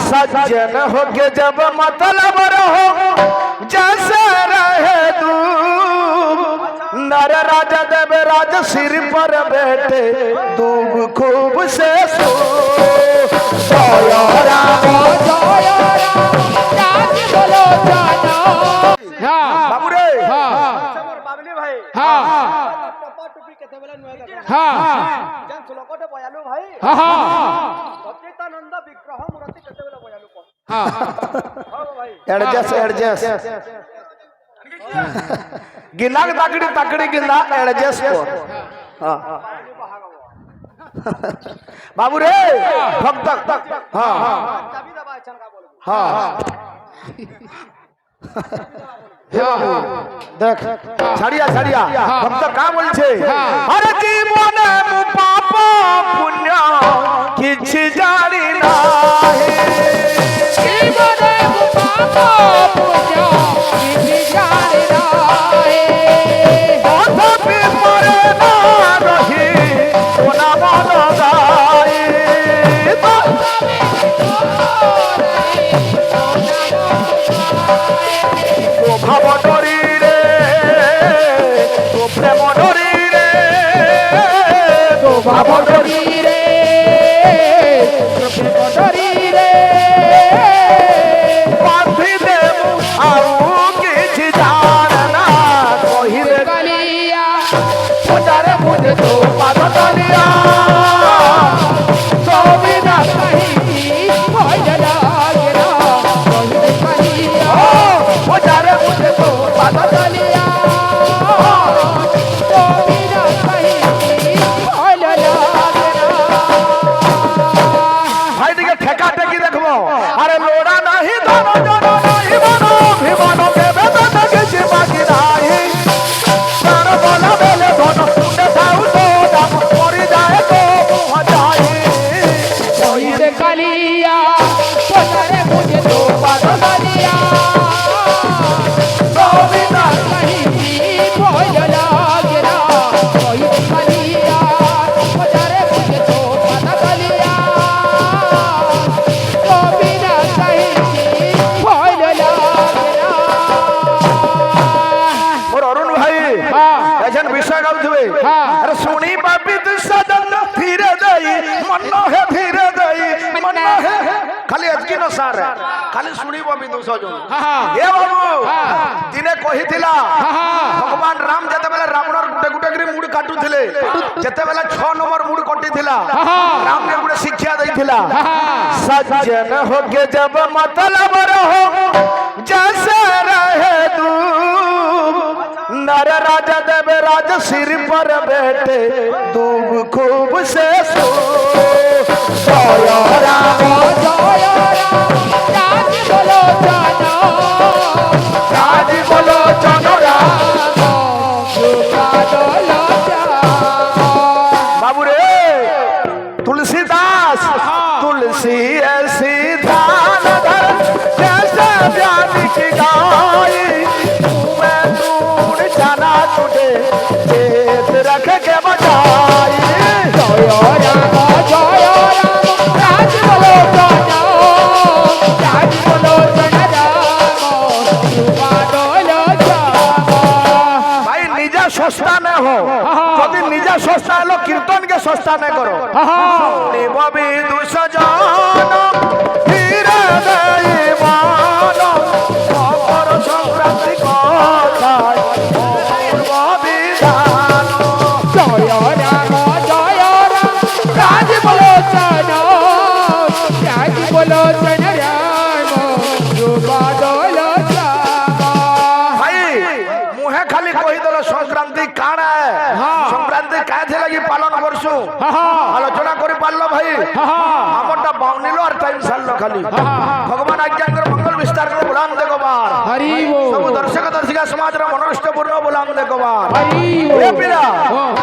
सज्जन हो के जब मतलब रहो जैसे रहे तू नर राजा देव राज सिर पर बैठे दूब खूब से सो जय राम बोलो बाबू रे बाबली भाई हां टपा टुपी केते बेला नुआ हां जन श्लोकटे बयालु भाई हां हां सच्चिदानंद विग्रह मूर्ति केते बेला बयालु को हां हां भाई एडजस्ट गिलाग ताकड़ी ताकड़ी गिला एडजस्ट को हां बाबू रे भक्त हां चाबी दबा चल का बोल हां देख छड़िया छड़िया भक्त का बोलছে अरे जीवने मु पाप पुण्य किछ जानी नाही जीवने मु पाप पुण्य किछ जानी नाही तथापि मरे ना रही कोना मन गाई भाव डरी रे तो प्रेम डरी रे तो भाव डरी रे तो प्रेम डरी रे बांधी देबू आउ किछि जानना कहिले कलिया पुजारे मुझे तो पाद तलिया तो बिना कहीं भजला गिरा कहिले कलिया पुजारे मुझे तो पाद तलिया तो बिना कहीं भजला गिरा भाई दिखे ठेका टेकी देखबो अरे लोड़ा नहीं दोनो जोनो नहीं बनो भिमानो के बेदन किछि बाकी नाही तार बोला बेले दोनो सुने थाउ तो दाम पड़ी जाए तो मुह जाए कोई रे कलिया पुजारे मुझे तो पाद तलिया तो बिना कहीं भजला गिरा कोई रे कलिया पुजारे मुझे तो पाद तलिया तो बिना कहीं भजला गिरा मोर अरुण भाई एजन विषय गाउथबे अरे सुनी बापी तू सजन धीरे दई मन है धीरे दई मन है खाली अजकी न सार खाली सुनिबो बिंदु सजन हे बाबू दिने कहिथिला भगवान राम जते बेला रावणर गुटे गुटे करी मुड़ काटुथिले जते बेला 6 नंबर मुड़ कटिथिला राम ने गुटे शिक्षा दैथिला सज्जन हो के जब मतलब रहो जैसे रहे तू नर राजा देव राज सिर पर बैठे दूब खूब से सो जय राम राज बोलो जानो राज बोलो जानो राम बाबू रे तुलसीदास तुलसी ऐसी धान धर जैसे व्याधि की गाय जाना तुझे चेत रख के बजाई जय राम राज बोलो जानो राज बोलो भाई निजा सस्ता न हो यदि निजा सस्ता लो कीर्तन के सस्ता न करो बबी दुस जानो धीरे दई मानो खबर संक्रांति कथा राज बोलो जानो राज बोलो जन राम बादल भाई मुहे खाली कही दल संक्रांति काना है संक्रांति क्या थे लगी पालन करसु आलोचना करि पारलो भाई हमरटा बाउनिलो और टाइम सारलो खाली भगवान आज्ञा कर मंगल विस्तार कर बुलाम दे गोबार हरि बोल सब दर्शक दर्शिका समाज रा मनोष्ट पूर्ण बुलाम दे गोबार हरि बोल ए पिरा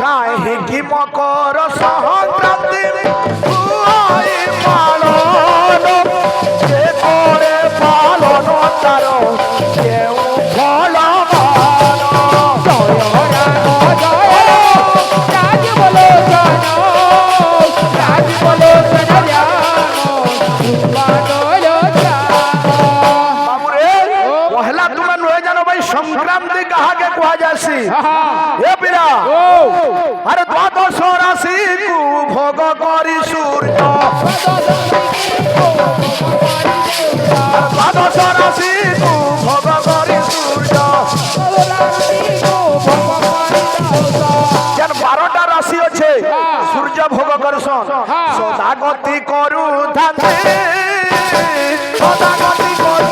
काहे की मकर संक्रांति आई पालन जे करे पालन तारो केउ फल राज बोलो जानो राज बोलो जन राम बादल এ বিরা আরে দ্বাদশ রাশি কু ভোগ করি সূর্য দ্বাদশ রাশি কু ভোগ করি সূর্য যেন 12টা রাশি আছে সূর্য ভোগ করছন সদাগতি করু ধাতে সদাগতি করু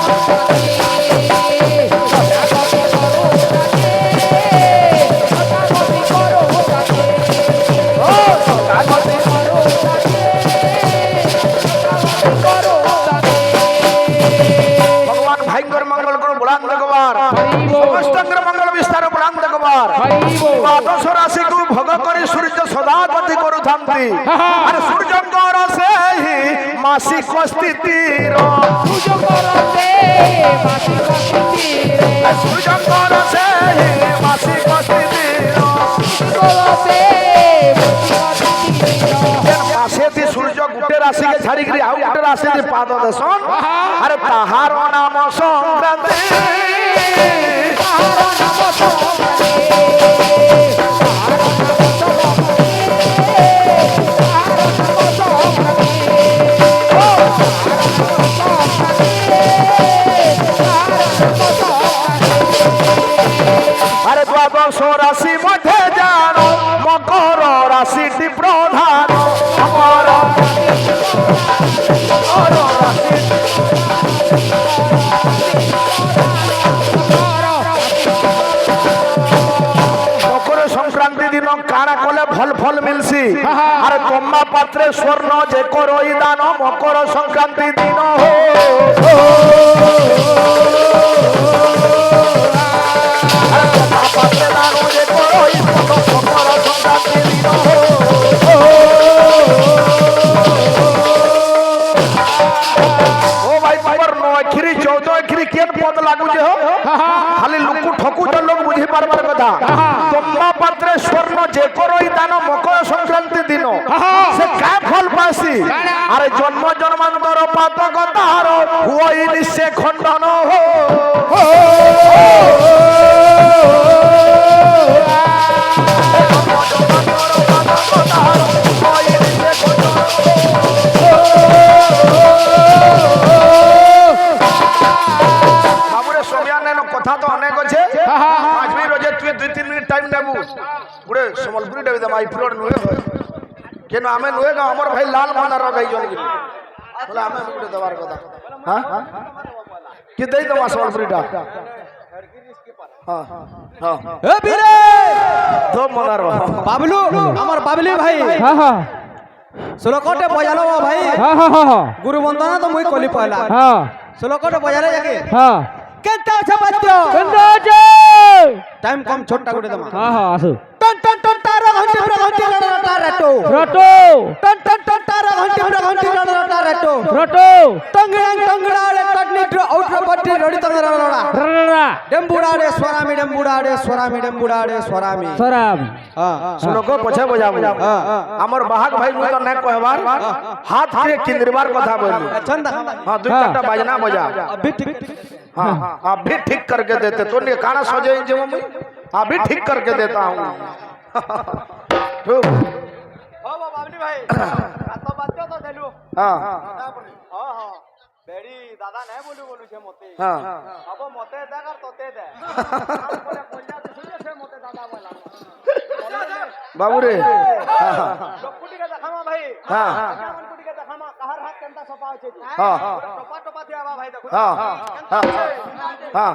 ভগবান ভাইঙ্কর মঙ্গল করু বুলান দেখবার সমস্তঙ্গের মঙ্গল বিস্তার বুলান দেখবার দ্বাদশ রাশি কু ভোগ করে সূর্য সদাগতি করু ধামতি আর সূর্যঙ্কর সেই মাসিক স্থিতির সূর্যঙ্কর সেই মাসিক স্থিতির মাসে সূর্য গোটে রাশিকে ছাড়িকি আউ গোটে রাশি পাদ দেশন আরে তাহার নাম সংক্রান্তি আরে দ্বাদশ রাশি মধ্যে জানো মকর রাশিটি প্রধান মকর সংক্রান্তি দিন কারা কলে ফল ফল মিলছি আর কম্মা পাত্রে স্বর্ণ যে করই দান মকর সংক্রান্তি দিন পাত্রে দান যে করই মকর সংক্রান্তি দিন ও ভাই তোমার 9 খিরি 14 খিরি কেন পদ লাগুছে খালি লুকু ঠকুচ লোক বুঝি পারবার কথা তোমরা পাত্রে স্বর্ণ যে করই দান মকর সংক্রান্তি দিন সে কা ফল পাসি আরে জন্ম জন্মান্তর পাতক তাহার হুই নিশ্চে খণ্ডন কথা তো অনেক আছে 5 মিনিট রোজে তুই 2-3 মিনিট টাইম নেবু গুড়ে সম্বলপুরি দেবে দা মাই ফ্লোর নুয়ে কেন আমি নুয়ে গা আমার ভাই লাল মানার গাই জন কি বলে আমি গুড়ে দেবার কথা হ্যাঁ কি দেই তোমা সম্বলপুরিটা হ্যাঁ হ্যাঁ এ বীরে তো মানার বাবলু আমার বাবলি ভাই হ্যাঁ হ্যাঁ শ্লোকটে বজালো ভাই হ্যাঁ হ্যাঁ গুরু বন্দনা তো মুই কলি পয়লা হ্যাঁ শ্লোকটে বজালে যাকে হ্যাঁ কেনতা আছে বাদ্য কেনতা আছে টাইম কম ছোটটা গুড়ে দমা হ্যাঁ হ্যাঁ আসো টন টন টন তারা ঘন্টি রটা রটো রটো টন টন টন তারা ঘন্টি রটা রটো রটো টংগড়াড়ে কটনিট্র আউটর বಟ್ಟಿ রಡಿ তঙ্গ রড়া রড়া ডেম্বুড়াড়ে স্বরামি ডেম্বুড়াড়ে স্বরামি ডেম্বুড়াড়ে স্বরামি স্বরামি হ্যাঁ শ্লোক পছে বজাবো আমার বাহাক ভাই মু তো না কহবার হাত কে কিন্দ্রবার কথা বলি ছন্দ हां দুই চারটা বাজনা বজা अभी ठीक हां अभी ठीक करके देते तो ने काना सजे जे मैं अभी ठीक करके देता हूं ठीक हो बाबली भाई तो बात तो देलु हां हां हां बेड़ी दादा नहीं बोलू छे मते हां अब मते दे कर तोते दे बोले कोल्ला तो सुने छे मते दादा बोला बाबू रे हां लोकुटी के देखामा भाई हां लोकुटी के देखामा कहर हाथ केनता सपा छे हां टपा टपा दिया भाई देखो हां हां हां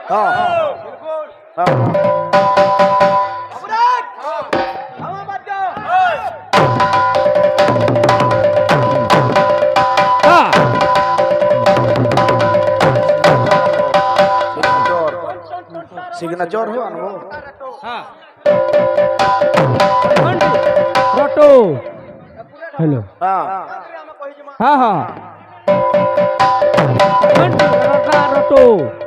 हाँ हाँ सिग्नेचर हो अनुभव रटो हेलो हाँ हाँ हाँ रटो